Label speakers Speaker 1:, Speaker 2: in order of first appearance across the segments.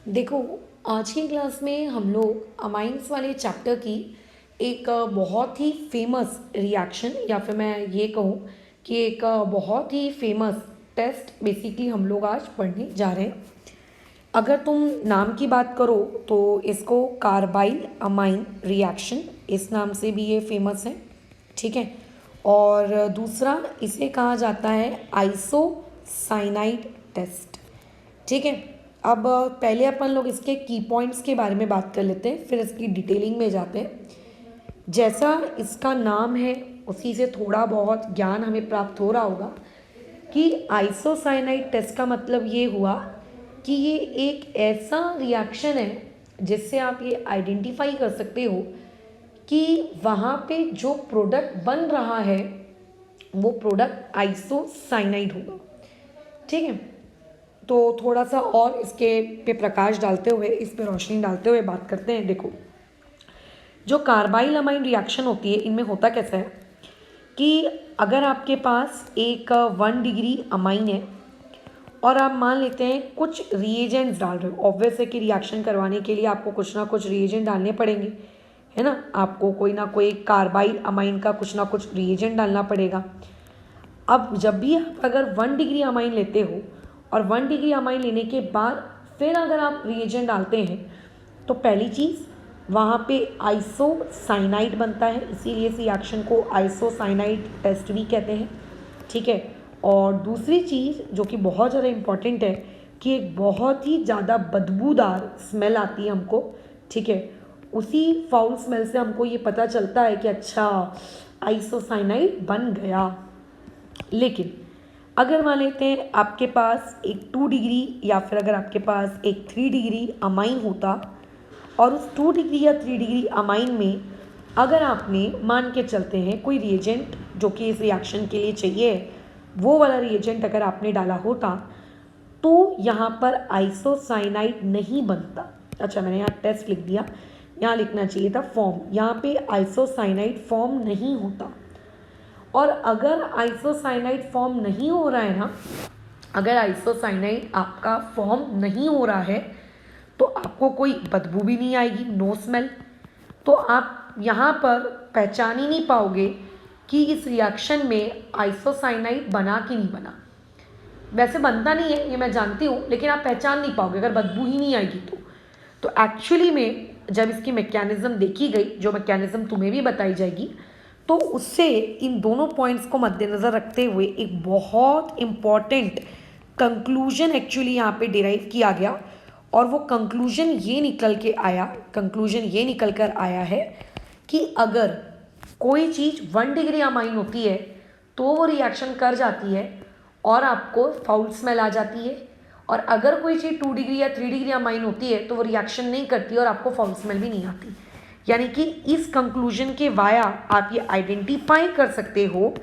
Speaker 1: देखो, आज की क्लास में हम लोग अमाइंस वाले चैप्टर की एक बहुत ही फेमस रिएक्शन या फिर मैं ये कहूँ कि एक बहुत ही फेमस टेस्ट बेसिकली हम लोग आज पढ़ने जा रहे हैं। अगर तुम नाम की बात करो तो इसको कार्बाइल अमाइन रिएक्शन इस नाम से भी ये फेमस है, ठीक है। और दूसरा इसे कहा जाता है आइसोसाइनाइड टेस्ट, ठीक है। अब पहले अपन लोग इसके की पॉइंट्स के बारे में बात कर लेते हैं, फिर इसकी डिटेलिंग में जाते हैं। जैसा इसका नाम है उसी से थोड़ा बहुत ज्ञान हमें प्राप्त हो रहा होगा कि आइसोसाइनाइड टेस्ट का मतलब ये हुआ कि ये एक ऐसा रिएक्शन है जिससे आप ये आइडेंटिफाई कर सकते हो कि वहाँ पे जो प्रोडक्ट बन रहा है वो प्रोडक्ट आइसोसाइनाइड होगा, ठीक है। तो थोड़ा सा और इसके पे प्रकाश डालते हुए, इस पे रोशनी डालते हुए बात करते हैं। देखो, जो कार्बाइल अमाइन रिएक्शन होती है इनमें होता कैसा है कि अगर आपके पास एक 1 डिग्री अमाइन है और आप मान लेते हैं कुछ रिएजेंट्स डाल रहे हो, ऑब्वियस है कि रिएक्शन करवाने के लिए आपको कुछ ना कुछ रिएजेंट डालने पड़ेंगे, है ना। आपको कोई ना कोई कार्बाइल अमाइन का कुछ ना कुछ रिएजेंट डालना पड़ेगा। अब जब भी आप अगर 1 डिग्री अमाइन लेते हो और 1 डिग्री अमाइन लेने के बाद फिर अगर आप रिएजेंट डालते हैं तो पहली चीज़ वहाँ पे आइसोसाइनाइड बनता है, इसीलिए इस रिएक्शन को आइसोसाइनाइड टेस्ट भी कहते हैं, ठीक है। और दूसरी चीज़ जो कि बहुत ज़्यादा इम्पॉर्टेंट है कि एक बहुत ही ज़्यादा बदबूदार स्मेल आती है हमको, ठीक है। उसी फाउल स्मेल से हमको ये पता चलता है कि अच्छा आइसोसाइनाइड बन गया। लेकिन अगर मान लेते हैं आपके पास एक 2 डिग्री या फिर अगर आपके पास एक 3 डिग्री अमाइन होता और उस 2 डिग्री या 3 डिग्री अमाइन में अगर आपने मान के चलते हैं कोई रिएजेंट जो कि इस रिएक्शन के लिए चाहिए वो वाला रिएजेंट अगर आपने डाला होता तो यहाँ पर आइसोसाइनाइड नहीं बनता। अच्छा, मैंने यहाँ टेस्ट लिख दिया, यहाँ लिखना चाहिए था फॉर्म, यहाँ पे आइसोसाइनाइड फॉर्म नहीं होता। और अगर आइसोसाइनाइड फॉर्म नहीं हो रहा है ना, अगर आइसोसाइनाइड आपका फॉर्म नहीं हो रहा है तो आपको कोई बदबू भी नहीं आएगी, नो स्मेल। तो आप यहाँ पर पहचान ही नहीं पाओगे कि इस रिएक्शन में आइसोसाइनाइड बना कि नहीं बना। वैसे बनता नहीं है ये मैं जानती हूँ, लेकिन आप पहचान नहीं पाओगे अगर बदबू ही नहीं आएगी तो एक्चुअली में जब इसकी मैकेनिज्म देखी गई, जो मैकेनिज्म तुम्हें भी बताई जाएगी, तो उससे इन दोनों पॉइंट्स को मद्देनज़र रखते हुए एक बहुत इम्पॉर्टेंट कंक्लूजन एक्चुअली यहाँ पे डिराइव किया गया। और वो कंक्लूजन ये निकल कर आया है कि अगर कोई चीज़ 1 डिग्री अमाइन होती है तो वो रिएक्शन कर जाती है और आपको फाउल स्मेल आ जाती है, और अगर कोई चीज़ 2 डिग्री या 3 डिग्री अमाइन होती है तो वो रिएक्शन नहीं करती और आपको फाउल स्मेल भी नहीं आती। यानी कि इस कंक्लूजन के वाया आप ये आइडेंटिफाई कर सकते हो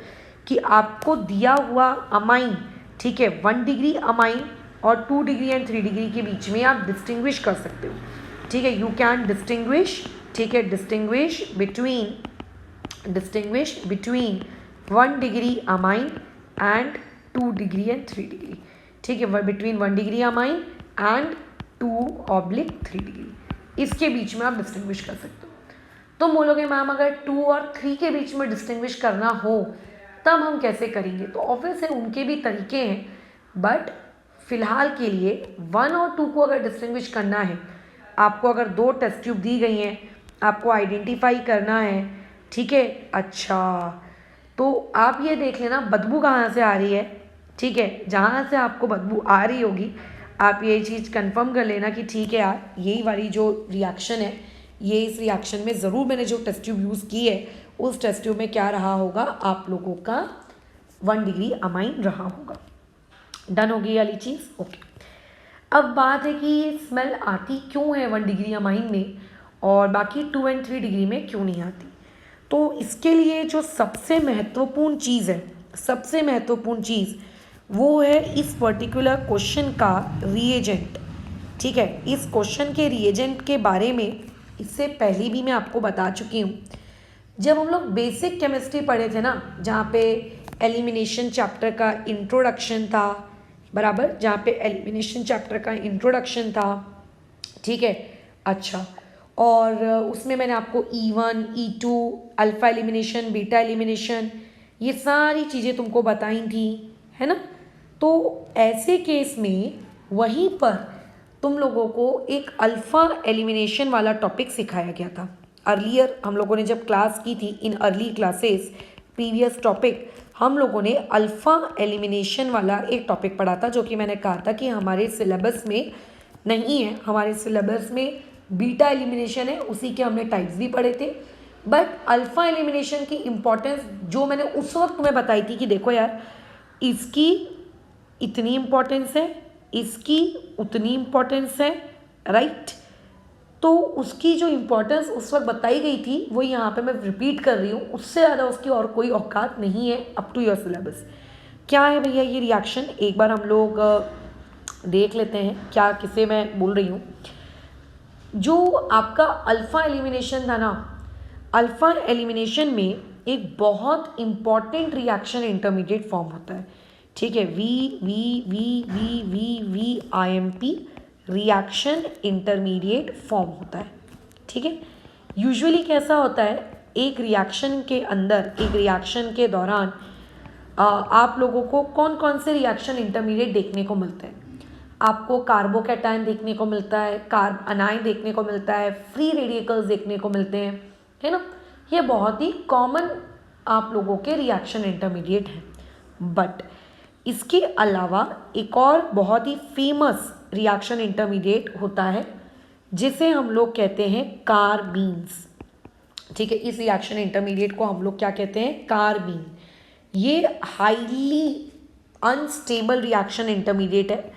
Speaker 1: कि आपको दिया हुआ अमाइन, ठीक है, 1 डिग्री अमाइन और 2 डिग्री एंड 3 डिग्री के बीच में आप डिस्टिंग्विश कर सकते हो, ठीक है। यू कैन डिस्टिंग्विश, ठीक है, distinguish between 1 degree amine and 2 degree and 3 degree, ठीक है, between 1 degree amine and 2/3 degree, इसके बीच में आप डिस्टिंग्विश कर सकते हो। तुम बोलोगे मैम अगर 2 और 3 के बीच में डिस्टिंग्विश करना हो तब हम कैसे करेंगे, तो ऑब्वियस है उनके भी तरीके हैं, बट फिलहाल के लिए 1 और 2 को अगर डिस्टिंग्विश करना है, आपको अगर 2 टेस्ट ट्यूब दी गई हैं, आपको आइडेंटिफाई करना है, ठीक है। अच्छा, तो आप ये देख लेना बदबू कहाँ से आ रही है, ठीक है। जहाँ से आपको बदबू आ रही होगी आप ये चीज़ कंफर्म कर लेना कि ठीक है यार, यही वाली जो रिएक्शन है, ये इस रिएक्शन में ज़रूर मैंने जो टेस्ट ट्यूब यूज़ की है उस टेस्ट ट्यूब में क्या रहा होगा, आप लोगों का 1 डिग्री अमाइन रहा होगा। डन होगी ये वाली चीज़, ओके। अब बात है कि ये स्मेल आती क्यों है 1 डिग्री अमाइन में और बाकी 2 एंड 3 डिग्री में क्यों नहीं आती। तो इसके लिए जो सबसे महत्वपूर्ण चीज़ वो है इस पर्टिकुलर क्वेश्चन का रिएजेंट, ठीक है। इस क्वेश्चन के रिएजेंट के बारे में इससे पहले भी मैं आपको बता चुकी हूँ जब हम लोग बेसिक केमिस्ट्री पढ़े थे ना, जहाँ पे एलिमिनेशन चैप्टर का इंट्रोडक्शन था, बराबर, जहाँ पे एलिमिनेशन चैप्टर का इंट्रोडक्शन था ठीक है। अच्छा, और उसमें मैंने आपको E1 E2 alpha elimination, beta elimination, ये सारी चीज़ें तुमको बताई थी, है ना। तो ऐसे केस में वहीं पर तुम लोगों को एक अल्फ़ा एलिमिनेशन वाला टॉपिक सिखाया गया था। अर्लियर हम लोगों ने जब क्लास की थी in early classes, previous topic हम लोगों ने अल्फ़ा एलिमिनेशन वाला एक टॉपिक पढ़ा था, जो कि मैंने कहा था कि हमारे सिलेबस में नहीं है। हमारे सिलेबस में बीटा एलिमिनेशन है, उसी के हमने टाइप्स भी पढ़े थे। बट अल्फ़ा एलिमिनेशन की इम्पोर्टेंस जो मैंने उस वक्त तुम्हें बताई थी कि देखो यार, इसकी इतनी इम्पोर्टेंस है, इसकी उतनी इम्पोर्टेंस है, राइट। तो उसकी जो इम्पोर्टेंस उस वक्त बताई गई थी वो यहाँ पे मैं रिपीट कर रही हूँ, उससे ज़्यादा उसकी और कोई औकात नहीं है अप टू योर सिलेबस। क्या है भैया ये रिएक्शन, एक बार हम लोग देख लेते हैं क्या किसे मैं बोल रही हूँ। जो आपका अल्फ़ा एलिमिनेशन था ना, अल्फ़ा एलिमिनेशन में एक बहुत इम्पॉर्टेंट रिएक्शन इंटरमीडिएट फॉर्म होता है, ठीक है। V V V V V V I M P reaction intermediate form होता है, ठीक है। यूजुअली कैसा होता है, एक रिएक्शन के अंदर, एक रिएक्शन के दौरान आप लोगों को कौन कौन से रिएक्शन इंटरमीडिएट देखने को मिलते हैं। आपको कार्बोकैटायन देखने को मिलता है, कार्ब अनायन देखने को मिलता है, फ्री रेडिकल्स देखने को मिलते हैं, है ना। ये बहुत ही कॉमन आप लोगों के रिएक्शन इंटरमीडिएट हैं। बट इसके अलावा एक और बहुत ही फेमस रिएक्शन इंटरमीडिएट होता है जिसे हम लोग कहते हैं कार्बीन्स, ठीक है। इस रिएक्शन इंटरमीडिएट को हम लोग क्या कहते हैं, कार्बीन। ये हाईली अनस्टेबल रिएक्शन इंटरमीडिएट है,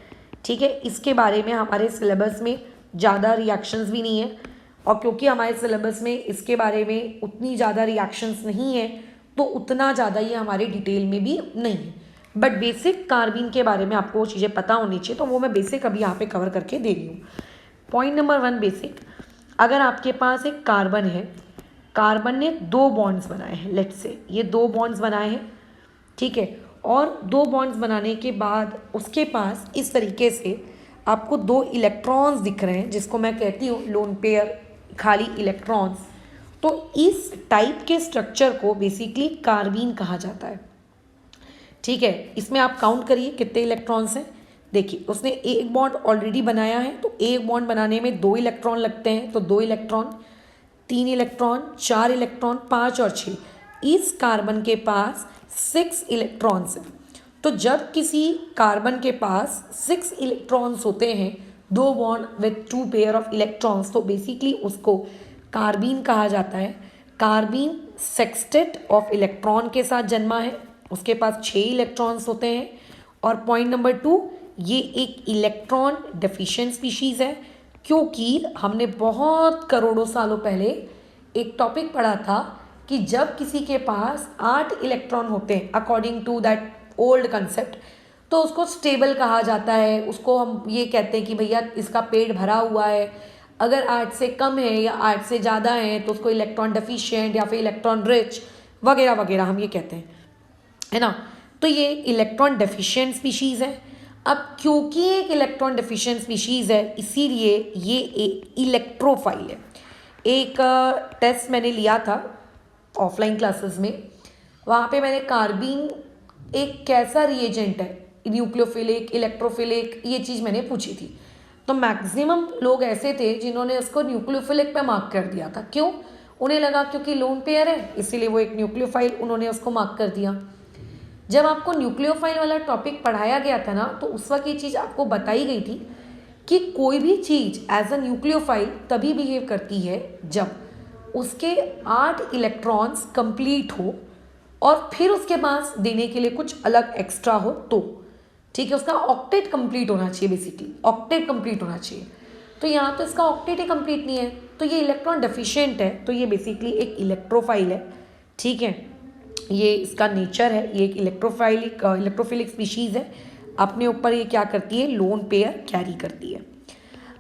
Speaker 1: ठीक है। इसके बारे में हमारे सिलेबस में ज़्यादा रिएक्शंस भी नहीं है, और क्योंकि हमारे सिलेबस में इसके बारे में उतनी ज़्यादा रिएक्शंस नहीं है तो उतना ज़्यादा ये हमारे डिटेल में भी नहीं है। बट बेसिक कार्बीन के बारे में आपको वो चीज़ें पता होनी चाहिए, तो वो मैं बेसिक अभी यहाँ पे कवर करके दे रही हूँ। पॉइंट नंबर 1 बेसिक, अगर आपके पास एक कार्बन है, कार्बन ने 2 बॉन्ड्स बनाए हैं, लेट्स से ये 2 बॉन्ड्स बनाए हैं, ठीक है। और 2 बॉन्ड्स बनाने के बाद उसके पास इस तरीके से आपको 2 इलेक्ट्रॉन्स दिख रहे हैं, जिसको मैं कहती हूँ लोन पेयर, खाली इलेक्ट्रॉन्स। तो इस टाइप के स्ट्रक्चर को बेसिकली कार्बीन कहा जाता है, ठीक है। इसमें आप काउंट करिए कितने इलेक्ट्रॉन्स हैं। देखिए उसने एक बॉन्ड ऑलरेडी बनाया है, तो एक बॉन्ड बनाने में 2 इलेक्ट्रॉन लगते हैं, तो 2 इलेक्ट्रॉन, 3 इलेक्ट्रॉन, 4 इलेक्ट्रॉन, 5 और 6। इस कार्बन के पास 6 इलेक्ट्रॉन्स हैं। तो जब किसी कार्बन के पास 6 इलेक्ट्रॉन्स होते हैं, 2 bond with 2 pair of electrons, तो बेसिकली उसको कार्बीन कहा जाता है। कार्बीन सेक्सटेट ऑफ इलेक्ट्रॉन के साथ जन्मा है, उसके पास 6 इलेक्ट्रॉन्स होते हैं। और पॉइंट नंबर 2, ये एक इलेक्ट्रॉन डेफिशिएंट स्पीशीज़ है, क्योंकि हमने बहुत करोड़ों सालों पहले एक टॉपिक पढ़ा था कि जब किसी के पास 8 इलेक्ट्रॉन होते हैं according to that old concept, तो उसको स्टेबल कहा जाता है। उसको हम ये कहते हैं कि भैया इसका पेट भरा हुआ है। अगर 8 से कम है या 8 से ज़्यादा है तो उसको इलेक्ट्रॉन डेफिशिएंट या फिर इलेक्ट्रॉन रिच वगैरह वगैरह हम ये कहते हैं, है ना। तो ये इलेक्ट्रॉन डेफिशिएंट स्पीशीज़ है। अब क्योंकि एक इलेक्ट्रॉन डेफिशिएंट स्पीशीज़ है, इसीलिए ये एक इलेक्ट्रोफाइल है। एक टेस्ट मैंने लिया था ऑफलाइन क्लासेस में, वहाँ पे मैंने कार्बीन एक कैसा रिएजेंट है, न्यूक्लियोफिलिक, इलेक्ट्रोफिलिक, ये चीज़ मैंने पूछी थी। तो मैक्सिमम लोग ऐसे थे जिन्होंने उसको न्यूक्लियोफिलिक पे मार्क कर दिया था। क्यों? उन्हें लगा क्योंकि लोन पेयर है, इसीलिए वो एक न्यूक्लियोफाइल, उन्होंने उसको मार्क कर दिया। जब आपको न्यूक्लियोफाइल वाला टॉपिक पढ़ाया गया था ना, तो उस वक्त ये चीज़ आपको बताई गई थी कि कोई भी चीज़ एज अ न्यूक्लियोफाइल तभी बिहेव करती है जब उसके 8 इलेक्ट्रॉन्स कंप्लीट हो और फिर उसके पास देने के लिए कुछ अलग एक्स्ट्रा हो, तो ठीक है, उसका ऑक्टेट कंप्लीट होना चाहिए, बेसिकली ऑक्टेट कंप्लीट होना चाहिए। तो यहाँ तो इसका ऑक्टेट ही कंप्लीट नहीं है, तो ये इलेक्ट्रॉन डेफिशिएंट है, तो ये बेसिकली एक इलेक्ट्रोफाइल है, ठीक है। ये इसका नेचर है, ये एक इलेक्ट्रोफिलिक स्पीशीज़ है। अपने ऊपर ये क्या करती है, लोन पेयर कैरी करती है।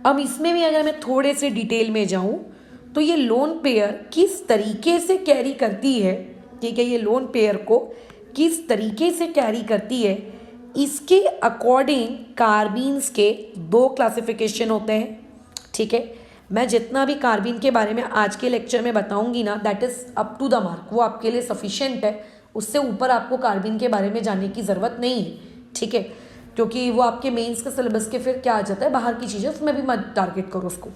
Speaker 1: अब इसमें भी अगर मैं थोड़े से डिटेल में जाऊँ तो ये लोन पेयर किस तरीके से कैरी करती है, ठीक है, ये लोन पेयर को किस तरीके से कैरी करती है, इसके अकॉर्डिंग कार्बीन्स के 2 क्लासिफिकेशन होते हैं, ठीक है। मैं जितना भी कार्बीन के बारे में आज के लेक्चर में बताऊंगी ना, that is up to the mark, वो आपके लिए सफिशिएंट है। उससे ऊपर आपको कार्बीन के बारे में जानने की ज़रूरत नहीं है, ठीक है, क्योंकि वो आपके मेंस के सिलेबस के फिर क्या आ जाता है, बाहर की चीज़ें, उसमें भी मत टारगेट करो उसको।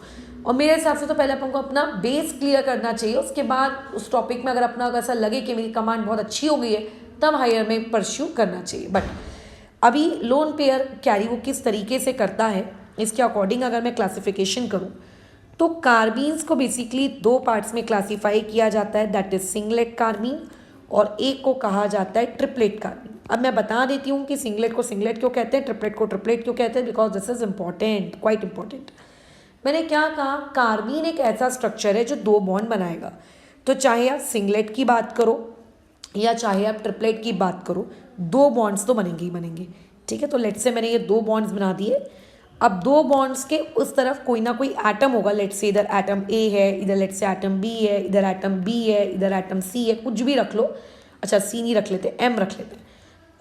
Speaker 1: और मेरे हिसाब से तो पहले अपन को अपना बेस क्लियर करना चाहिए, उसके बाद उस टॉपिक में अगर अपना ऐसा लगे कि मेरी कमांड बहुत अच्छी हो गई है, तब हायर में परस्यू करना चाहिए। बट अभी लोन पेयर कैरी वो किस तरीके से करता है, इसके अकॉर्डिंग अगर मैं क्लासिफिकेशन करूँ तो कार्बीन्स को बेसिकली दो पार्ट्स में क्लासीफाई किया जाता है, दैट इज सिंगलेट कार्बीन, और एक को कहा जाता है ट्रिपलेट कार्बीन। अब मैं बता देती हूँ कि सिंगलेट को सिंगलेट क्यों कहते हैं, ट्रिपलेट को ट्रिपलेट क्यों कहते हैं, because this is important, quite important. मैंने क्या कहा, कार्बीन एक ऐसा स्ट्रक्चर है जो दो बॉन्ड बनाएगा। तो चाहे आप सिंगलेट की बात करो या चाहे आप ट्रिपलेट की बात करो, दो बॉन्ड्स तो बनेंगे ही बनेंगे, ठीक है। तो लेट्स से मैंने ये दो बॉन्ड्स बना दिए। अब दो बॉन्ड्स के उस तरफ कोई ना कोई एटम होगा, लेट्स से इधर एटम ए है, इधर लेट्स से एटम बी है, इधर एटम बी है, इधर एटम सी है, कुछ भी रख लो। अच्छा, सी नहीं रख लेते, एम रख लेते,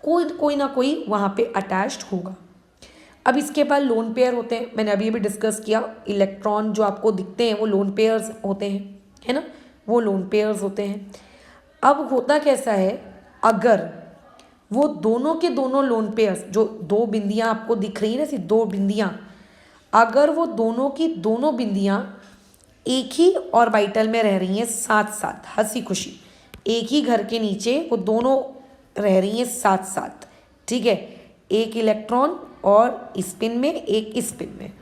Speaker 1: कोई ना कोई वहाँ पे अटैच्ड होगा। अब इसके बाद लोन पेयर होते हैं, मैंने अभी भी डिस्कस किया, इलेक्ट्रॉन जो आपको दिखते हैं वो लोन पेयर्स होते हैं, है ना, वो लोन पेयर्स होते हैं। अब होता कैसा है, अगर वो दोनों के दोनों लोन पेयर्स, जो दो बिंदियां आपको दिख रही है ना, सिर्फ दो बिंदियां, अगर वो दोनों की दोनों बिंदियां एक ही ऑर्बिटल में रह रही हैं साथ साथ, हंसी खुशी, एक ही घर के नीचे वो दोनों रह रही हैं साथ साथ, ठीक है, एक इलेक्ट्रॉन और स्पिन में, एक स्पिन में,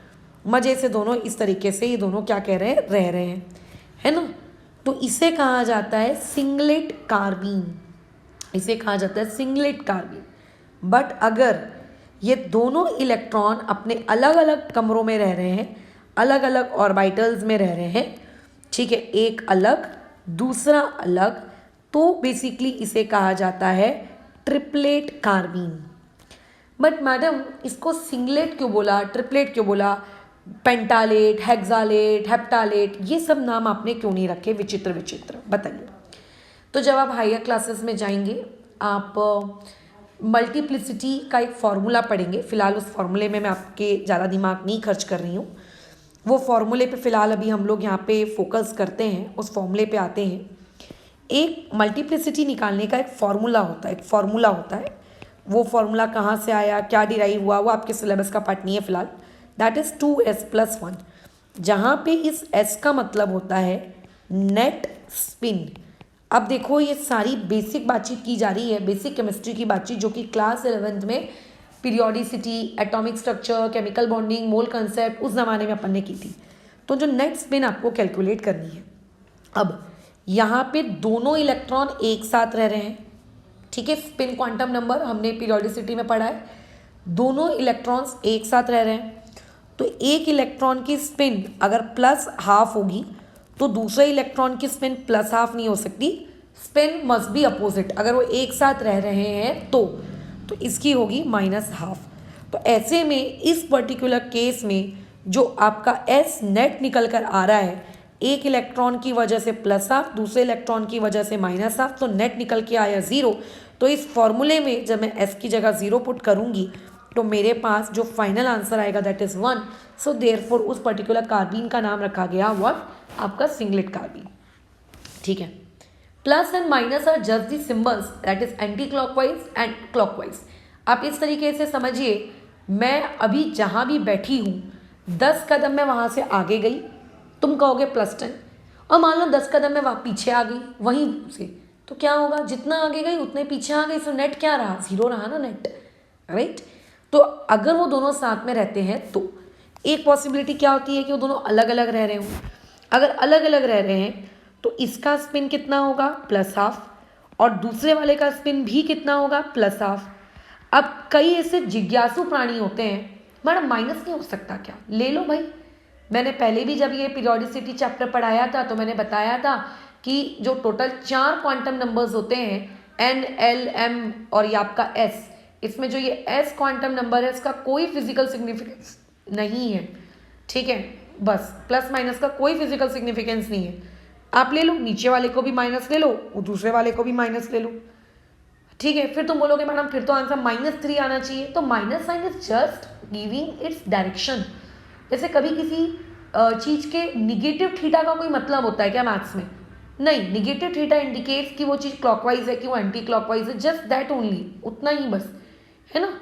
Speaker 1: मज़े से दोनों इस तरीके से ये दोनों क्या कह रहे हैं, रह रहे हैं, है ना। तो इसे कहा जाता है सिंगलेट कार्बीन, इसे कहा जाता है सिंगलेट कार्बीन। बट अगर ये दोनों इलेक्ट्रॉन अपने अलग अलग कमरों में रह रहे हैं, अलग अलग ऑर्बिटल्स में रह रहे हैं, ठीक है, एक अलग दूसरा अलग, तो बेसिकली इसे कहा जाता है ट्रिपलेट कार्बीन। बट मैडम इसको सिंगलेट क्यों बोला, ट्रिपलेट क्यों बोला, पेंटालेट, हेक्सालेट, हेप्टालेट, ये सब नाम आपने क्यों नहीं रखे, विचित्र विचित्र, बताइए। तो जब आप हायर क्लासेस में जाएंगे, आप मल्टीप्लिसिटी का एक फॉर्मूला पढ़ेंगे। फ़िलहाल उस फॉर्मूले में मैं आपके ज़्यादा दिमाग नहीं खर्च कर रही हूँ, वो फॉर्मूले पे फ़िलहाल अभी हम लोग यहाँ पे फोकस करते हैं, उस फॉर्मूले पे आते हैं। एक मल्टीप्लिसिटी निकालने का एक फॉर्मूला होता है, वो फॉर्मूला कहाँ से आया, क्या डिराइव हुआ, वो आपके सिलेबस का पार्ट नहीं है फ़िलहाल। दैट इज़ 2s+1, जहाँ पे इस s का मतलब होता है नेट स्पिन। अब देखो ये सारी बेसिक बातचीत की जा रही है, बेसिक केमिस्ट्री की बातचीत, जो कि क्लास 11th में periodicity, atomic structure, chemical bonding, मोल कंसेप्ट उस ज़माने में अपन ने की थी। तो जो नेट स्पिन आपको कैलकुलेट करनी है। अब यहाँ पे दोनों इलेक्ट्रॉन एक साथ रह रहे हैं, ठीक है, स्पिन क्वांटम नंबर हमने पीरियोडिसिटी में पढ़ा है, दोनों इलेक्ट्रॉन्स एक साथ रह रहे हैं। तो एक इलेक्ट्रॉन की स्पिन अगर +½ होगी तो दूसरे इलेक्ट्रॉन की स्पिन +½ नहीं हो सकती, स्पिन मस्ट बी अपोजिट, अगर वो एक साथ रह रहे हैं तो इसकी होगी -½ तो ऐसे में इस पर्टिकुलर केस में जो आपका S नेट निकल कर आ रहा है, एक इलेक्ट्रॉन की वजह से +½ दूसरे इलेक्ट्रॉन की वजह से -½ तो नेट निकल के आया 0। तो इस फॉर्मूले में जब मैं S की जगह 0 पुट करूँगी तो मेरे पास जो फाइनल आंसर आएगा दैट इज़ 1। सो देयरफॉर उस पर्टिकुलर कार्बीन का नाम रखा गया व्हाट, आपका सिंगलेट कार्बीन, ठीक है। Plus and minus are just the symbols, that is anti clockwise and clockwise. आप इस तरीके से समझिए, मैं अभी जहाँ भी बैठी हूँ 10 कदम मैं वहाँ से आगे गई, तुम कहोगे +10, और मान लो 10 कदम मैं वहाँ पीछे आ गई वहीं से, तो क्या होगा, जितना आगे गई उतने पीछे आ गई, सो नेट क्या रहा, 0 रहा ना नेट, राइट। तो अगर वो दोनों साथ में रहते हैं तो एक पॉसिबिलिटी क्या होती है कि वो दोनों अलग अलग रह रहे हों। अगर अलग अलग रह रहे हैं तो इसका स्पिन कितना होगा, +½ और दूसरे वाले का स्पिन भी कितना होगा, +½ अब कई ऐसे जिज्ञासु प्राणी होते हैं, मैडम माइनस नहीं हो सकता क्या, ले लो भाई। मैंने पहले भी जब ये पीरियोडिसिटी चैप्टर पढ़ाया था तो मैंने बताया था कि जो टोटल 4 क्वांटम नंबर्स होते हैं N, L, M और ये आपका S, इसमें जो ये S क्वांटम नंबर है इसका कोई फिजिकल सिग्निफिकेंस नहीं है, ठीक है, बस प्लस माइनस का कोई फिजिकल सिग्निफिकेंस नहीं है। आप ले लो, नीचे वाले को भी माइनस ले लो, वो दूसरे वाले को भी माइनस ले लो, ठीक है। फिर तुम बोलोगे मैडम फिर तो आंसर -3 आना चाहिए, तो minus sign is just giving its direction. जैसे कभी किसी चीज़ के निगेटिव थीटा का कोई मतलब होता है क्या मैथ्स में? नहीं, निगेटिव थीटा इंडिकेट्स कि वो चीज़ क्लॉकवाइज है कि वो एंटी क्लॉकवाइज है, जस्ट दैट ओनली, उतना ही बस, है ना।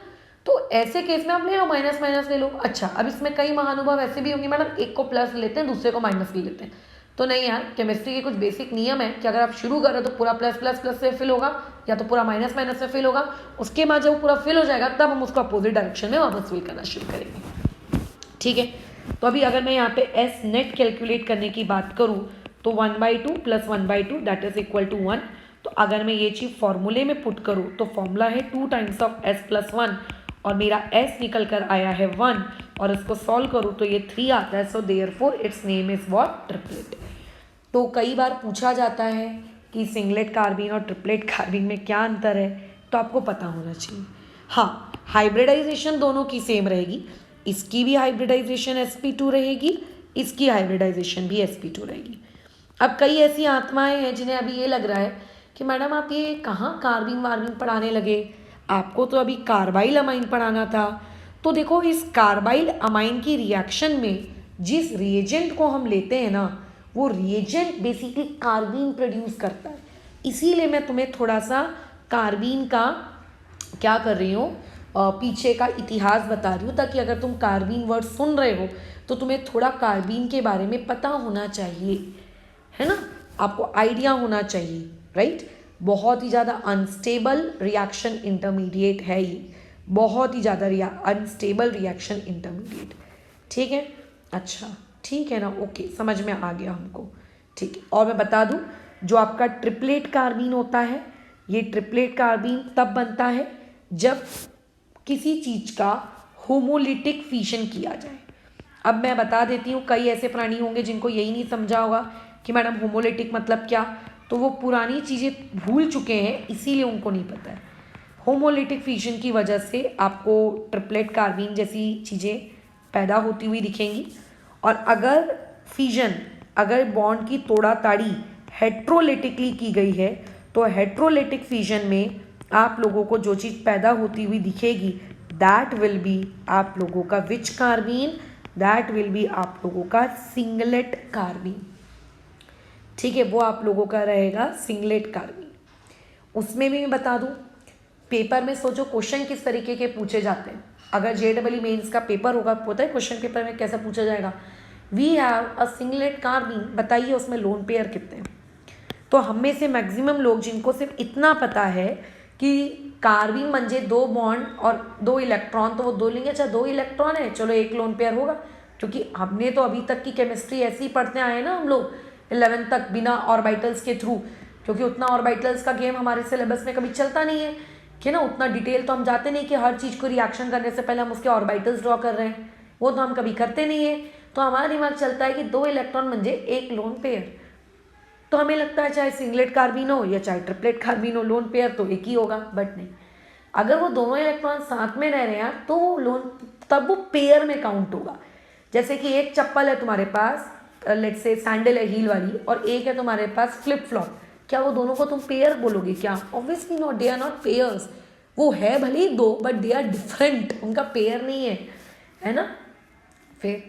Speaker 1: तो ऐसे केस में आप ले लो माइनस माइनस ले लो। अच्छा, अब इसमें कई महानुभाव ऐसे भी होंगे मैडम, एक को प्लस लेते हैं दूसरे को माइनस ले लेते हैं। तो नहीं यार, केमिस्ट्री के कुछ बेसिक नियम है कि अगर आप शुरू करो तो पूरा प्लस प्लस प्लस से फिल होगा या तो पूरा माइनस माइनस से फिल होगा। उसके बाद जब पूरा फिल हो जाएगा तब हम उसको अपोजिट डायरेक्शन में वापस फिल करना शुरू करेंगे। ठीक है, तो अभी अगर मैं यहाँ पे एस नेट कैलकुलेट करने की बात करूँ तो 1/2 + 1/2 दैट इज इक्वल टू 1। तो अगर मैं ये चीज़ फॉर्मूले में पुट करूँ तो फॉर्मूला है 2 टाइम्स ऑफ s + 1 और मेरा s निकल कर आया है 1 और इसको सॉल्व करूँ तो ये 3 आता है। So therefore it's name is what? Triplet. तो कई बार पूछा जाता है कि सिंगलेट कार्बीन और ट्रिपलेट कार्बीन में क्या अंतर है, तो आपको पता होना चाहिए। हाँ, हाइब्रिडाइजेशन दोनों की सेम रहेगी, इसकी भी हाइब्रिडाइजेशन sp2 रहेगी, इसकी हाइब्रिडाइजेशन भी sp2 रहेगी। अब कई ऐसी आत्माएं हैं जिन्हें अभी ये लग रहा है कि मैडम आप ये कहाँ कार्बिन वार्बिन पढ़ाने लगे, आपको तो अभी कार्बाइल अमाइन पढ़ाना था। तो देखो, इस कार्बाइल अमाइन की रिएक्शन में जिस रिएजेंट को हम लेते हैं ना, वो रिएजेंट बेसिकली कार्बीन प्रोड्यूस करता है। इसीलिए मैं तुम्हें थोड़ा सा कार्बीन का क्या कर रही हूँ, पीछे का इतिहास बता रही हूँ, ताकि अगर तुम कार्बीन वर्ड सुन रहे हो तो तुम्हें थोड़ा कार्बीन के बारे में पता होना चाहिए, है ना, आपको आइडिया होना चाहिए, राइट। बहुत ही ज़्यादा अनस्टेबल रिएक्शन इंटरमीडिएट है ये, बहुत ही ज़्यादा अनस्टेबल रिएक्शन इंटरमीडिएट। ठीक है, अच्छा ठीक है ना, ओके, समझ में आ गया हमको। ठीक है, और मैं बता दूं, जो आपका ट्रिपलेट कार्बीन होता है, ये ट्रिपलेट कार्बीन तब बनता है जब किसी चीज़ का होमोलिटिक फिशन किया जाए। अब मैं बता देती हूँ, कई ऐसे प्राणी होंगे जिनको यही नहीं समझा होगा कि मैडम होमोलिटिक मतलब क्या, तो वो पुरानी चीज़ें भूल चुके हैं, इसीलिए उनको नहीं पता है। होमोलिटिक फिशन की वजह से आपको ट्रिपलेट कार्बीन जैसी चीज़ें पैदा होती हुई दिखेंगी। और अगर फिजन, अगर बॉन्ड की तोड़ा ताड़ी हेट्रोलिटिकली की गई है, तो हेट्रोलिटिक फिजन में आप लोगों को जो चीज़ पैदा होती हुई दिखेगी, दैट विल बी आप लोगों का विच कार्बीन, दैट विल बी आप लोगों का सिंगलेट कार्बीन। ठीक है, वो आप लोगों का रहेगा सिंगलेट कार्बीन। उसमें भी मैं बता दूं, पेपर में सोचो क्वेश्चन किस तरीके के पूछे जाते हैं। अगर JEE मेंस का पेपर होगा, पता है क्वेश्चन पेपर में कैसा पूछा जाएगा, we have a singlet carbene, बताइए उसमें लोन पेयर कितने हैं। तो हम में से मैक्सिमम लोग जिनको सिर्फ इतना पता है कि कार्बीन म्हणजे 2 बॉन्ड और 2 इलेक्ट्रॉन, तो वो 2 लेंगे, अच्छा 2 इलेक्ट्रॉन है, चलो एक लोन पेयर होगा। क्योंकि हमने तो अभी तक की केमिस्ट्री ऐसी ही पढ़ते आए हैं ना हम लोग 11th तक, बिना ऑर्बिटल्स के थ्रू, क्योंकि उतना ऑर्बिटल्स का गेम हमारे सिलेबस में कभी चलता नहीं है कि ना, उतना डिटेल तो हम जाते नहीं कि हर चीज़ को रिएक्शन करने से पहले हम उसके ऑर्बिटल्स ड्रॉ कर रहे हैं, वो तो हम कभी करते नहीं है। तो हमारा दिमाग चलता है कि 2 इलेक्ट्रॉन म्हणजे एक लोन पेयर, तो हमें लगता है चाहे सिंगलेट कार्बीन हो या चाहे ट्रिपलेट कार्बीन हो, लोन पेयर तो एक ही होगा। बट नहीं, अगर वो दोनों इलेक्ट्रॉन साथ में रह रहे हैं तो वो लोन, तब वो पेयर में काउंट होगा। जैसे कि एक चप्पल है तुम्हारे पास, लेट्स से सैंडल है हील वाली, और एक है तुम्हारे पास फ्लिप फ्लॉप, क्या वो दोनों को तुम पेयर बोलोगे क्या? Obviously not, they are not pairs. वो है भले ही 2 बट दे आर डिफरेंट, उनका पेयर नहीं है ना। फिर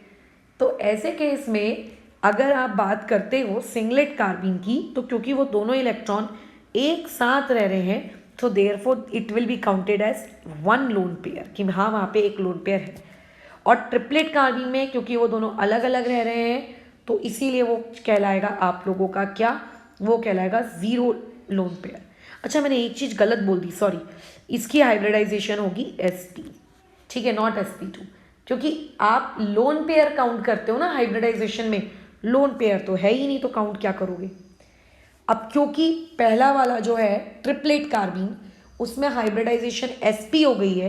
Speaker 1: तो ऐसे केस में अगर आप बात करते हो सिंगलेट कार्बीन की, तो क्योंकि वो दोनों इलेक्ट्रॉन एक साथ रह रहे हैं, तो therefore it will be counted as 1 lone pair, कि हाँ वहाँ पे एक लोन पेयर है। और ट्रिपलेट कार्बीन में क्योंकि वो दोनों अलग अलग रह रहे हैं, तो इसीलिए वो कहलाएगा आप लोगों का क्या, वो कहलाएगा 0 लोन पेयर। अच्छा, मैंने एक चीज़ गलत बोल दी, सॉरी, इसकी हाइब्रिडाइजेशन होगी sp, ठीक है, नॉट sp2, क्योंकि आप लोन पेयर काउंट करते हो ना हाइब्रिडाइजेशन में, लोन पेयर तो है ही नहीं, तो काउंट क्या करोगे। अब क्योंकि पहला वाला जो है ट्रिपलेट कार्बीन, उसमें हाइब्रिडाइजेशन sp हो गई है,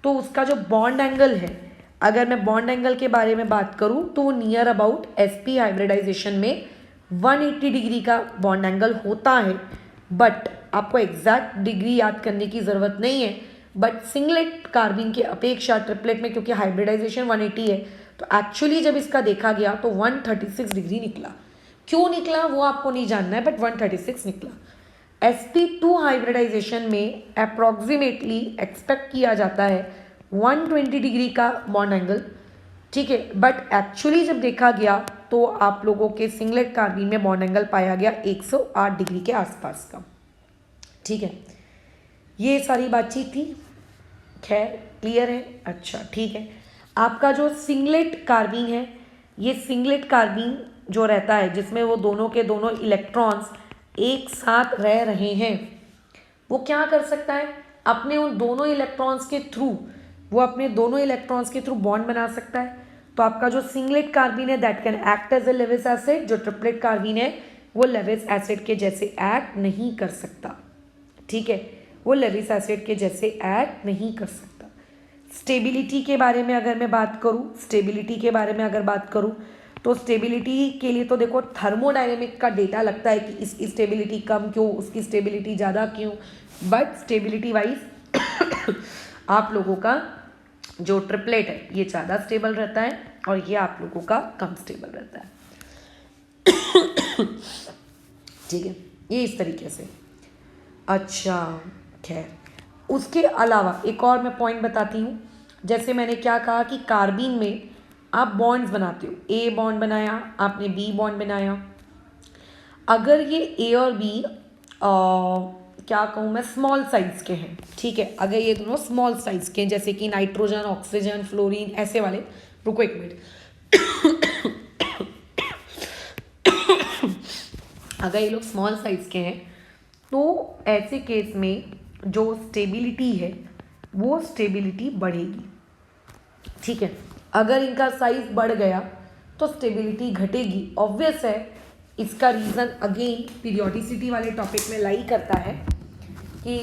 Speaker 1: तो उसका जो बॉन्ड एंगल है, अगर मैं बॉन्ड एंगल के बारे में बात करूं तो वो नियर अबाउट sp हाइब्रिडाइजेशन में 180 डिग्री का बॉन्ड एंगल होता है। बट आपको एग्जैक्ट डिग्री याद करने की ज़रूरत नहीं है, बट सिंगलेट कार्बीन के अपेक्षा ट्रिपलेट में क्योंकि हाइब्रिडाइजेशन 180 है, तो एक्चुअली जब इसका देखा गया तो 136 डिग्री निकला। क्यों निकला वो आपको नहीं जानना है, बट 136 निकला। sp2 हाइब्रिडाइजेशन में अप्रॉक्सीमेटली एक्सपेक्ट किया जाता है 120 डिग्री का बॉन्ड एंगल, ठीक है, बट एक्चुअली जब देखा गया तो आप लोगों के सिंगलेट कार्बीन में बॉन्ड एंगल पाया गया 108 डिग्री के आसपास का। ठीक है, ये सारी बातचीत थी, खैर क्लियर है। अच्छा ठीक है, आपका जो सिंगलेट कार्बीन है, ये सिंगलेट कार्बीन जो रहता है जिसमें वो दोनों के दोनों इलेक्ट्रॉन्स एक साथ रह रहे हैं, वो क्या कर सकता है, अपने उन दोनों इलेक्ट्रॉन्स के थ्रू, वो अपने दोनों इलेक्ट्रॉन्स के थ्रू बॉन्ड बना सकता है। तो आपका जो सिंगलेट कार्बीन है that can act as a Lewis acid, जो ट्रिपलेट कार्बीन है वो लेविस एसिड के जैसे एक्ट नहीं कर सकता। ठीक है, वो लेविस एसिड के जैसे एक्ट नहीं कर सकता। स्टेबिलिटी के बारे में अगर मैं बात करूं, स्टेबिलिटी के बारे में अगर बात करूं तो स्टेबिलिटी के लिए तो देखो थर्मोडायनेमिक का डेटा लगता है कि इसकी स्टेबिलिटी कम क्यों, उसकी स्टेबिलिटी ज़्यादा क्यों, बट स्टेबिलिटी वाइज आप लोगों का जो ट्रिपलेट है ये ज़्यादा स्टेबल रहता है और ये आप लोगों का कम स्टेबल रहता है। ठीक है, ये इस तरीके से। अच्छा खैर, उसके अलावा एक और मैं पॉइंट बताती हूँ। जैसे मैंने क्या कहा कि कार्बीन में आप बॉन्ड्स बनाते हो, ए बॉन्ड बनाया आपने, बी बॉन्ड बनाया। अगर ये ए और बी क्या कहूँ मैं, स्मॉल साइज के हैं, ठीक है, अगर ये दोनों स्मॉल साइज के हैं जैसे कि नाइट्रोजन, ऑक्सीजन, फ्लोरीन, ऐसे वाले, रुको एक मिनट। अगर ये लोग स्मॉल साइज के हैं तो ऐसे केस में जो स्टेबिलिटी है वो स्टेबिलिटी बढ़ेगी। ठीक है, अगर इनका साइज बढ़ गया तो स्टेबिलिटी घटेगी, ऑब्वियस है। इसका रीज़न अगेन पीरियोडिसिटी वाले टॉपिक में लाई करता है कि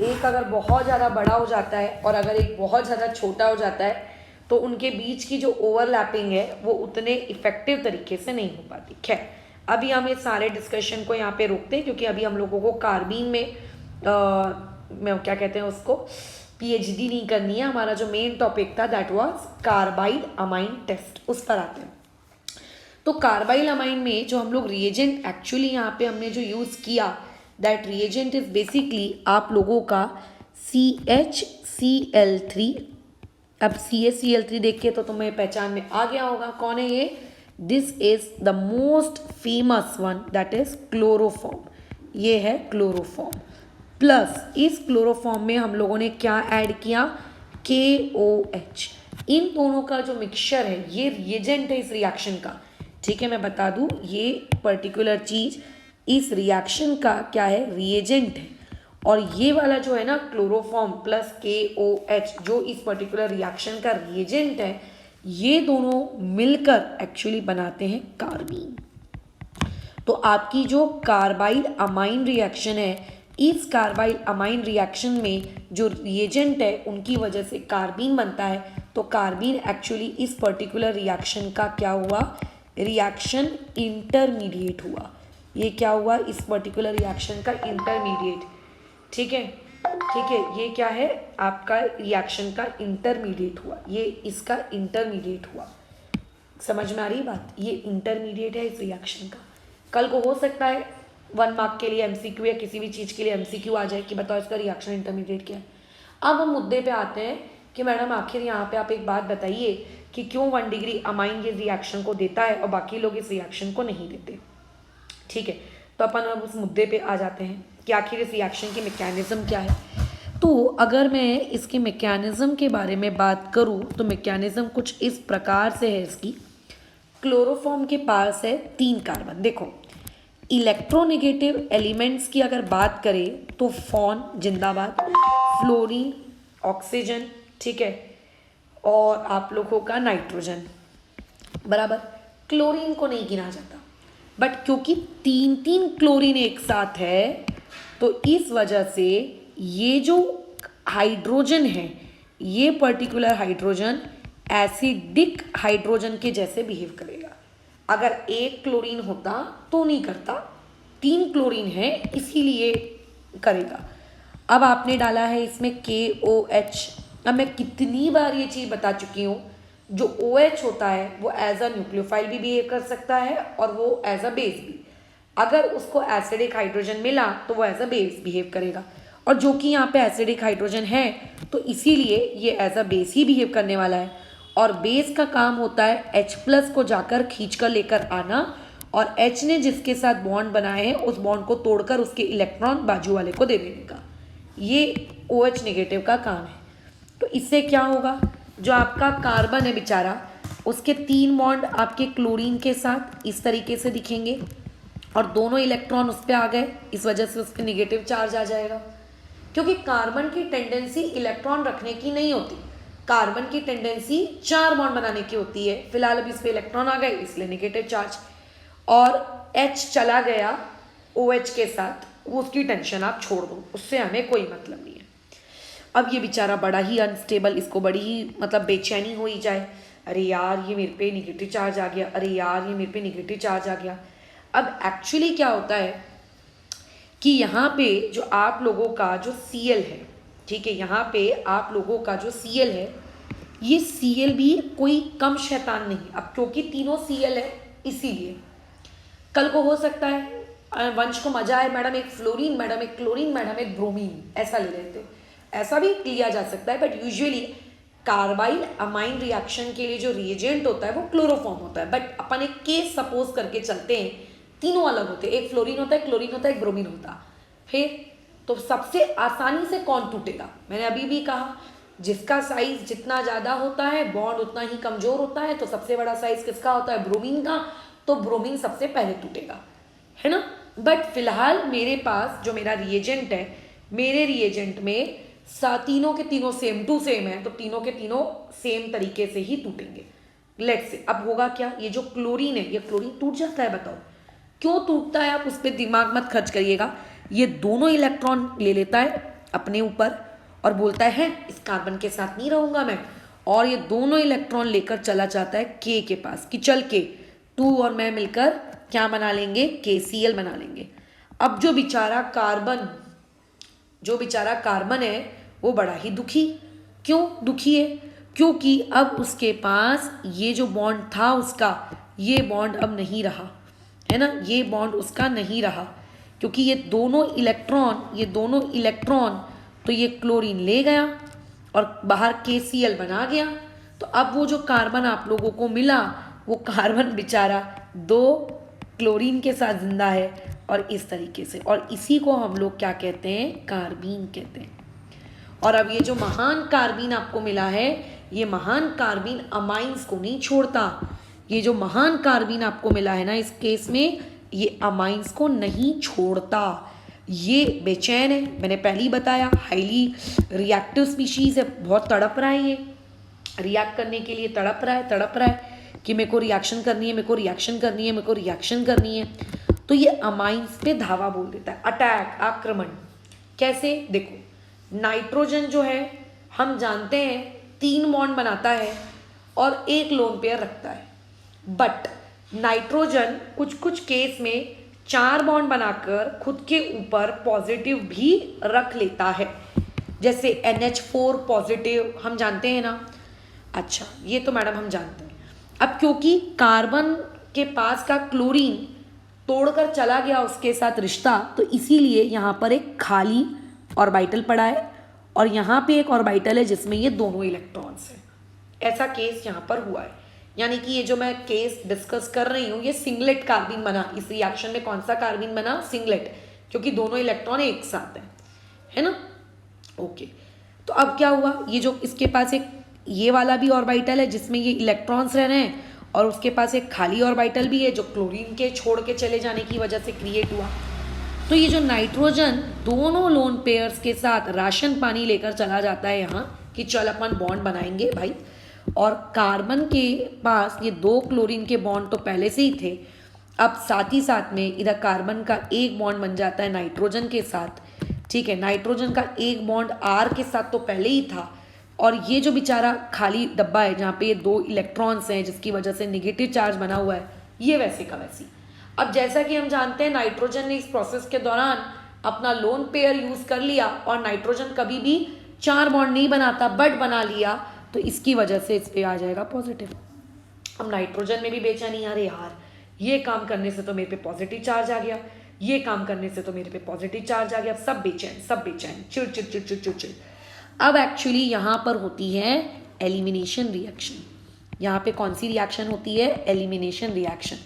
Speaker 1: एक अगर बहुत ज़्यादा बड़ा हो जाता है और अगर एक बहुत ज़्यादा छोटा हो जाता है तो उनके बीच की जो ओवरलैपिंग है वो उतने इफेक्टिव तरीके से नहीं हो पाती। खैर, अभी हम इस सारे डिस्कशन को यहाँ पे रोकते हैं क्योंकि अभी हम लोगों को कार्बीन में क्या कहते हैं उसको, पीएचडी नहीं करनी है। हमारा जो मेन टॉपिक था that was carbylamine test, उस पर आते हैं। तो कार्बाइल अमाइन में जो हम लोग रिएजेंट एक्चुअली यहाँ पे हमने जो यूज़ किया, दैट रिएजेंट इज बेसिकली आप लोगों का CHCl3। अब CaCl3 देख के तो तुम्हें पहचान में आ गया होगा कौन है ये। This is the most famous one, that is chloroform. ये है क्लोरोफॉर्म। प्लस इस क्लोरोफॉर्म में हम लोगों ने क्या ऐड किया, KOH। इन दोनों का जो मिक्सचर है ये रिएजेंट है इस रिएक्शन का। ठीक है, मैं बता दूं ये पर्टिकुलर चीज़ इस रिएक्शन का क्या है, रिएजेंट है। और ये वाला जो है ना क्लोरोफॉर्म प्लस KOH जो इस पर्टिकुलर रिएक्शन का रिएजेंट है, ये दोनों मिलकर एक्चुअली बनाते हैं कार्बीन। तो आपकी जो कार्बाइल अमाइन रिएक्शन है, इस कार्बाइल अमाइन रिएक्शन में जो रिएजेंट है उनकी वजह से कार्बीन बनता है। तो कार्बीन एक्चुअली इस पर्टिकुलर रिएक्शन का क्या हुआ, रिएक्शन इंटरमीडिएट हुआ। ये क्या हुआ, इस पर्टिकुलर रिएक्शन का इंटरमीडिएट। ठीक है, ठीक है, ये क्या है आपका रिएक्शन का इंटरमीडिएट हुआ, ये इसका इंटरमीडिएट हुआ। समझ में आ रही बात, ये इंटरमीडिएट है इस रिएक्शन का। कल को हो सकता है 1 मार्क के लिए MCQ या किसी भी चीज़ के लिए MCQ आ जाए कि बताओ इसका रिएक्शन इंटरमीडिएट क्या है। अब हम मुद्दे पे आते हैं कि मैडम आखिर यहाँ पे आप एक बात बताइए कि क्यों 1 डिग्री अमाइन ये रिएक्शन को देता है और बाकी लोग इस रिएक्शन को नहीं देते। ठीक है, तो अपन अब उस मुद्दे पे आ जाते हैं कि आखिर इस रिएक्शन की मैकेनिज्म क्या है। तो अगर मैं इसके मैकेनिज्म के बारे में बात करूँ तो मैकेनिज्म कुछ इस प्रकार से है इसकी। क्लोरोफॉर्म के पास है 3 कार्बन। देखो, इलेक्ट्रोनेगेटिव एलिमेंट्स की अगर बात करें तो फॉन जिंदाबाद, फ्लोरीन, ऑक्सीजन, ठीक है, और आप लोगों का नाइट्रोजन बराबर। क्लोरीन को नहीं गिना जाता, बट क्योंकि 3 क्लोरीन एक साथ है तो इस वजह से ये जो हाइड्रोजन है, ये पर्टिकुलर हाइड्रोजन एसिडिक हाइड्रोजन के जैसे बिहेव करेगा। अगर 1 क्लोरीन होता तो नहीं करता, 3 क्लोरीन है इसीलिए करेगा। अब आपने डाला है इसमें KOH। अब मैं कितनी बार ये चीज़ बता चुकी हूँ, जो OH होता है वो एज अ न्यूक्लियोफाइल भी बिहेव कर सकता है और वो एज अ बेस भी। अगर उसको एसिडिक हाइड्रोजन मिला तो वो एज अ बेस बिहेव करेगा, और जो कि यहाँ पे एसिडिक हाइड्रोजन है तो इसीलिए ये एज अ बेस ही बिहेव करने वाला है। और बेस का काम होता है H प्लस को जाकर खींच कर लेकर आना, और H ने जिसके साथ बॉन्ड बनाए हैं उस बॉन्ड को तोड़कर उसके इलेक्ट्रॉन बाजू वाले को दे देने का। ये OH नेगेटिव का काम है। तो इससे क्या होगा, जो आपका कार्बन है बेचारा, उसके 3 बॉन्ड आपके क्लोरीन के साथ इस तरीके से दिखेंगे और दोनों इलेक्ट्रॉन उस पर आ गए, इस वजह से उस पर निगेटिव चार्ज आ जाएगा। क्योंकि कार्बन की टेंडेंसी इलेक्ट्रॉन रखने की नहीं होती, कार्बन की टेंडेंसी 4 बॉन्ड बनाने की होती है। फिलहाल अभी इस पर इलेक्ट्रॉन आ गए इसलिए निगेटिव चार्ज, और H चला गया OH के साथ, वो उसकी टेंशन आप छोड़ दो, उससे हमें कोई मतलब नहीं है। अब ये बेचारा बड़ा ही अनस्टेबल, इसको बड़ी ही मतलब बेचैनी हो ही जाए, अरे यार ये मेरे पे निगेटिव चार्ज आ गया, अरे यार ये मेरे पे निगेटिव चार्ज आ गया। अब एक्चुअली क्या होता है कि यहाँ पे जो आप लोगों का जो Cl है, ठीक है, यहाँ पे आप लोगों का जो Cl है, ये Cl भी कोई कम शैतान नहीं। अब क्योंकि तीनों Cl है इसीलिए कल को हो सकता है वंश को मजा आए, मैडम एक फ्लोरीन, मैडम एक क्लोरीन, मैडम एक ब्रोमीन, ऐसा ले लेते, ऐसा भी लिया जा सकता है। But usually carbyl amine reaction के लिए जो रिएजेंट होता है वो क्लोरोफॉर्म होता है। बट अपन एक केस सपोज करके चलते हैं, तीनों अलग होते हैं, एक फ्लोरीन होता है, क्लोरीन होता है, एक ब्रोमीन होता है। फिर तो सबसे आसानी से कौन टूटेगा, मैंने अभी भी कहा, जिसका साइज जितना ज़्यादा होता है बॉन्ड उतना ही कमज़ोर होता है। तो सबसे बड़ा साइज किसका होता है, ब्रोमीन का, तो ब्रोमीन सबसे पहले टूटेगा, है ना। बट फिलहाल मेरे पास जो मेरा रिएजेंट है, मेरे रिएजेंट में तीनों के तीनों सेम टू सेम है, तो तीनों के तीनों सेम तरीके से ही टूटेंगे। लेट्स से अब होगा क्या, ये जो क्लोरीन है, ये क्लोरीन टूट जाता है, बताओ क्यों टूटता है, आप उस पर दिमाग मत खर्च करिएगा। ये दोनों इलेक्ट्रॉन ले लेता है अपने ऊपर और बोलता है इस कार्बन के साथ नहीं रहूंगा मैं, और ये दोनों इलेक्ट्रॉन लेकर चला जाता है K के पास कि चल K, तू और मैं मिलकर क्या बना लेंगे, KCl बना लेंगे। अब जो बेचारा कार्बन है वो बड़ा ही दुखी, क्यों दुखी है, क्योंकि अब उसके पास ये जो बॉन्ड था उसका, ये बॉन्ड अब नहीं रहा, है ना, ये बॉन्ड उसका नहीं रहा, क्योंकि ये दोनों इलेक्ट्रॉन तो ये क्लोरीन ले गया और बाहर KCl बना गया। तो अब वो जो कार्बन आप लोगों को मिला, वो कार्बन बेचारा 2 क्लोरीन के साथ जिंदा है, और इस तरीके से, और इसी को हम लोग क्या कहते हैं, कार्बीन कहते हैं। और अब ये जो महान कार्बीन आपको मिला है, ये महान कार्बीन अमाइंस को नहीं छोड़ता। ये जो महान कार्बीन आपको मिला है ना, इस केस में ये अमाइंस को नहीं छोड़ता, ये बेचैन है। मैंने पहले ही बताया, हाईली रिएक्टिव स्पीशीज है, बहुत तड़प रहा है, ये रिएक्ट करने के लिए तड़प रहा है कि मेरे को रिएक्शन करनी है, मेरे को रिएक्शन करनी है, मेरे को रिएक्शन करनी है। तो ये अमाइंस पे धावा बोल देता है, अटैक, आक्रमण। कैसे, देखो नाइट्रोजन जो है हम जानते हैं 3 बॉन्ड बनाता है और 1 लोन पेयर रखता है, बट नाइट्रोजन कुछ केस में 4 बॉन्ड बनाकर खुद के ऊपर पॉजिटिव भी रख लेता है, जैसे NH4 पॉजिटिव, हम जानते हैं ना। अच्छा, ये तो मैडम हम जानते हैं। अब क्योंकि कार्बन के पास का क्लोरीन तोड़कर चला गया उसके साथ रिश्ता, तो इसीलिए यहाँ पर एक खाली ऑर्बिटल पड़ा है और यहाँ पे एक ऑर्बिटल है जिसमें ये दोनों इलेक्ट्रॉन्स हैं। ऐसा केस यहाँ पर हुआ है, यानी कि ये जो मैं केस डिस्कस कर रही हूँ, ये सिंगलेट कार्बीन बना। इस रिएक्शन में कौन सा कार्बीन बना, सिंगलेट, क्योंकि दोनों इलेक्ट्रॉन एक साथ हैं, है ना। ओके, तो अब क्या हुआ, ये जो इसके पास एक ये वाला भी ऑर्बिटल है जिसमें ये इलेक्ट्रॉन्स रह रहे हैं, और उसके पास एक खाली ऑर्बिटल भी है जो क्लोरीन के छोड़ के चले जाने की वजह से क्रिएट हुआ। तो ये जो नाइट्रोजन दोनों लोन पेयर्स के साथ राशन पानी लेकर चला जाता है यहाँ कि चल अपन बॉन्ड बनाएंगे भाई, और कार्बन के पास ये 2 क्लोरीन के बॉन्ड तो पहले से ही थे। अब साथ ही साथ में इधर कार्बन का एक बॉन्ड बन जाता है नाइट्रोजन के साथ, ठीक है। नाइट्रोजन का एक बॉन्ड R के साथ तो पहले ही था, और ये जो बेचारा खाली डब्बा है जहाँ पे ये 2 इलेक्ट्रॉन्स हैं जिसकी वजह से नेगेटिव चार्ज बना हुआ है, ये वैसे का वैसी। अब जैसा कि हम जानते हैं नाइट्रोजन ने इस प्रोसेस के दौरान अपना लोन पेयर यूज कर लिया, और नाइट्रोजन कभी भी 4 बॉन्ड नहीं बनाता बट बना लिया, तो इसकी वजह से इस पे आ जाएगा पॉजिटिव। अब नाइट्रोजन में भी बेचैनी, अरे यार ये काम करने से तो मेरे पे पॉजिटिव चार्ज आ गया, ये काम करने से तो मेरे पे पॉजिटिव चार्ज आ गया, सब बेचैन, चिड़। अब एक्चुअली यहाँ पर होती है एलिमिनेशन रिएक्शन। यहाँ पे कौन सी रिएक्शन होती है? Elimination reaction.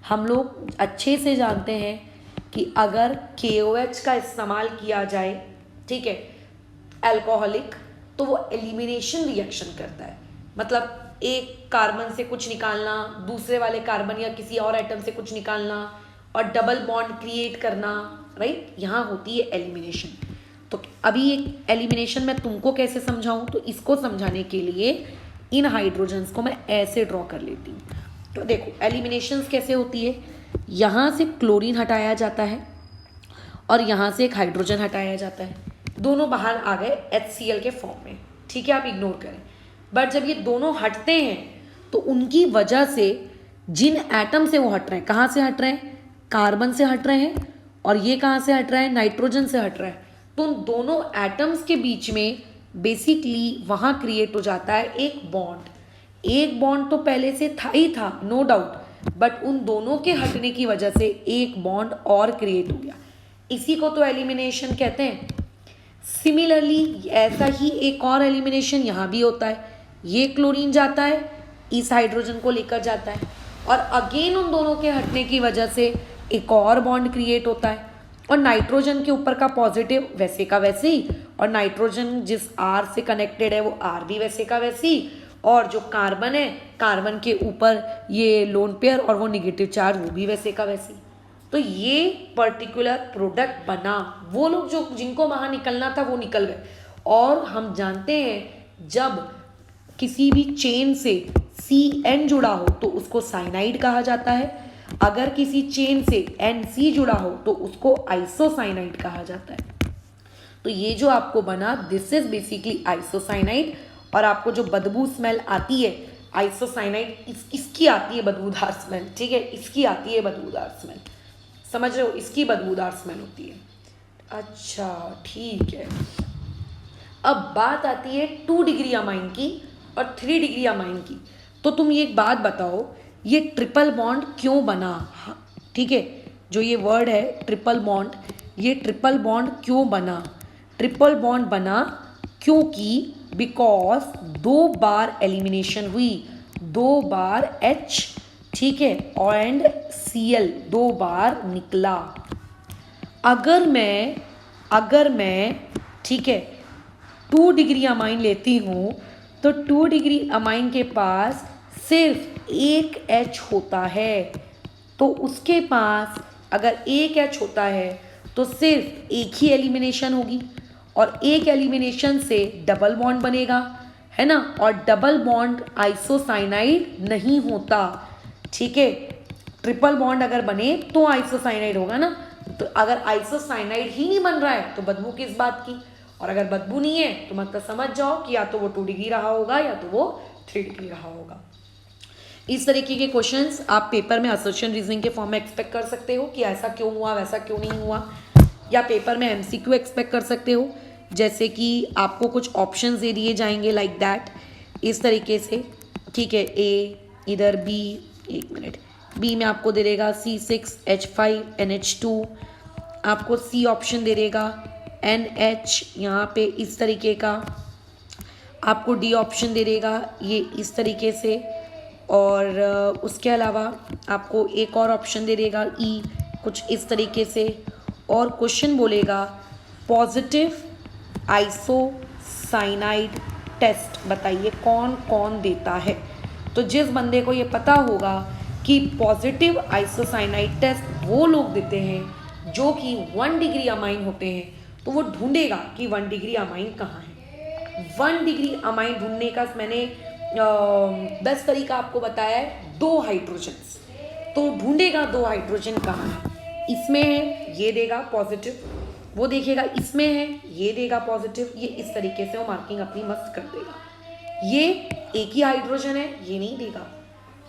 Speaker 1: हम लोग अच्छे से जानते हैं कि अगर KOH का इस्तेमाल किया जाए, ठीक है, अल्कोहलिक, तो वो एलिमिनेशन रिएक्शन करता है। मतलब एक कार्बन से कुछ निकालना, दूसरे वाले कार्बन या किसी और एटम से कुछ निकालना और डबल बॉन्ड क्रिएट करना, राइट? यहाँ होती है एलिमिनेशन। तो अभी एक एलिमिनेशन मैं तुमको कैसे समझाऊं? तो इसको समझाने के लिए इन हाइड्रोजन्स को मैं ऐसे ड्रॉ कर लेती हूँ। तो देखो एलिमिनेशंस कैसे होती है, यहाँ से क्लोरीन हटाया जाता है और यहाँ से एक हाइड्रोजन हटाया जाता है, दोनों बाहर आ गए HCl के फॉर्म में, ठीक है, आप इग्नोर करें। बट जब ये दोनों हटते हैं तो उनकी वजह से जिन एटम से वो हट रहे हैं, कहाँ से हट रहे हैं? कार्बन से हट रहे हैं, और ये कहाँ से हट रहा है? नाइट्रोजन से हट रहा है। तो उन दोनों एटम्स के बीच में बेसिकली वहाँ क्रिएट हो जाता है एक बॉन्ड। एक बॉन्ड तो पहले से था ही था, नो डाउट, बट उन दोनों के हटने की वजह से एक बॉन्ड और क्रिएट हो गया। इसी को तो एलिमिनेशन कहते हैं। सिमिलरली ऐसा ही एक और एलिमिनेशन यहाँ भी होता है। ये क्लोरीन जाता है, इस हाइड्रोजन को लेकर जाता है, और अगेन उन दोनों के हटने की वजह से एक और बॉन्ड क्रिएट होता है, और नाइट्रोजन के ऊपर का पॉजिटिव वैसे का वैसे ही, और नाइट्रोजन जिस R से कनेक्टेड है वो R भी वैसे का वैसे ही, और जो कार्बन है, कार्बन के ऊपर ये लोन पेयर और वो निगेटिव चार्ज, वो भी वैसे का वैसे ही। तो ये पर्टिकुलर प्रोडक्ट बना, वो लोग जो जिनको वहाँ निकलना था वो निकल गए। और हम जानते हैं जब किसी भी चेन से CN जुड़ा हो तो उसको साइनाइड कहा जाता है, अगर किसी चेन से NC जुड़ा हो तो उसको आइसोसाइनाइड कहा जाता है। तो ये जो आपको बना, दिस इज बेसिकली आइसोसाइनाइड। और आपको जो बदबू स्मेल आती है आइसोसाइनाइड, इसकी आती है बदबूदार स्मेल, ठीक है, इसकी आती है बदबूदार स्मेल, समझ रहे हो, इसकी बदबूदार स्मेल होती है। अच्छा ठीक है, अब बात आती है 2 डिग्री अमाइन की और 3 डिग्री अमाइन की। तो तुम ये एक बात बताओ, ये ट्रिपल बॉन्ड क्यों बना? ठीक है, जो ये वर्ड है ट्रिपल बॉन्ड, ये ट्रिपल बॉन्ड क्यों बना? ट्रिपल बॉन्ड बना क्योंकि बिकॉज 2 बार एलिमिनेशन हुई, 2 बार H, ठीक है, एंड Cl 2 बार निकला। अगर मैं ठीक है 2 डिग्री अमाइन लेती हूँ तो 2 डिग्री अमाइन के पास सिर्फ एक H होता है। तो उसके पास अगर एक H होता है तो सिर्फ एक ही एलिमिनेशन होगी, और एक एलिमिनेशन से डबल बॉन्ड बनेगा, है ना, और डबल बॉन्ड आइसोसाइनाइड नहीं होता, ठीक है। ट्रिपल बॉन्ड अगर बने तो आइसोसाइनाइड होगा ना, तो अगर आइसोसाइनाइड ही नहीं बन रहा है तो बदबू किस बात की? और अगर बदबू नहीं है तो मतलब समझ जाओ कि या तो वो 2 डिग्री रहा होगा या तो वो 3 डिग्री रहा होगा। इस तरीके के क्वेश्चंस आप पेपर में असर्शन रीजनिंग के फॉर्म में एक्सपेक्ट कर सकते हो कि ऐसा क्यों हुआ, वैसा क्यों नहीं हुआ, या पेपर में MCQ एक्सपेक्ट कर सकते हो, जैसे कि आपको कुछ ऑप्शंस दे दिए जाएंगे लाइक दैट, इस तरीके से, ठीक है। A, इधर B, एक मिनट, B में आपको दे देगा C6H5NH2, आपको C ऑप्शन दे देगा NH यहाँ पे इस तरीके का, आपको D ऑप्शन दे देगा ये इस तरीके से, और उसके अलावा आपको एक और ऑप्शन दे देगा E कुछ इस तरीके से, और क्वेश्चन बोलेगा पॉजिटिव आइसोसाइनाइड टेस्ट बताइए कौन कौन देता है। तो जिस बंदे को ये पता होगा कि पॉजिटिव आइसोसाइनाइड टेस्ट वो लोग देते हैं जो कि 1 डिग्री अमाइन होते हैं, तो वो ढूंढेगा कि 1 डिग्री अमाइन कहाँ है। 1 डिग्री अमाइन ढूंढने का मैंने 10 तरीका आपको बताया है। 2 हाइड्रोजन्स, तो ढूंढेगा 2 हाइड्रोजन कहाँ है, इसमें है ये देगा पॉजिटिव, वो देखेगा इसमें है ये देगा पॉजिटिव, ये इस तरीके से वो मार्किंग अपनी मस्त कर देगा। ये एक ही हाइड्रोजन है, ये नहीं देगा।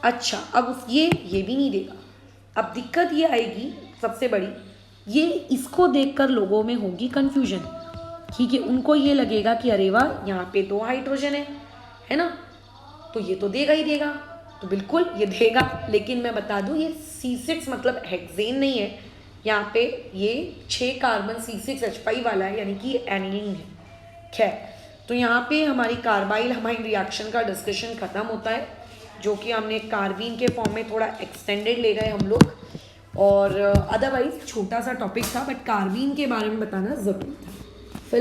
Speaker 1: अच्छा, अब ये भी नहीं देगा। अब दिक्कत ये आएगी सबसे बड़ी, ये इसको देखकर लोगों में होगी कंफ्यूजन, ठीक है, उनको ये लगेगा कि अरे वाह यहाँ पे 2 हाइड्रोजन है ना, तो ये तो देगा ही देगा। तो बिल्कुल ये देगा, लेकिन मैं बता दूं ये C6 मतलब हेक्सेन नहीं है, यहाँ पे ये 6 कार्बन C6H5 वाला है, यानी कि एनिलीन है। खैर, तो यहाँ पे हमारी कार्बाइल अमाइन रिएक्शन का डिस्कशन खत्म होता है। जो कि हमने कार्बीन के फॉर्म में थोड़ा एक्सटेंडेड ले गए हम लोग, और अदरवाइज छोटा सा टॉपिक था बट कार्बीन के बारे में बताना ज़रूरी था।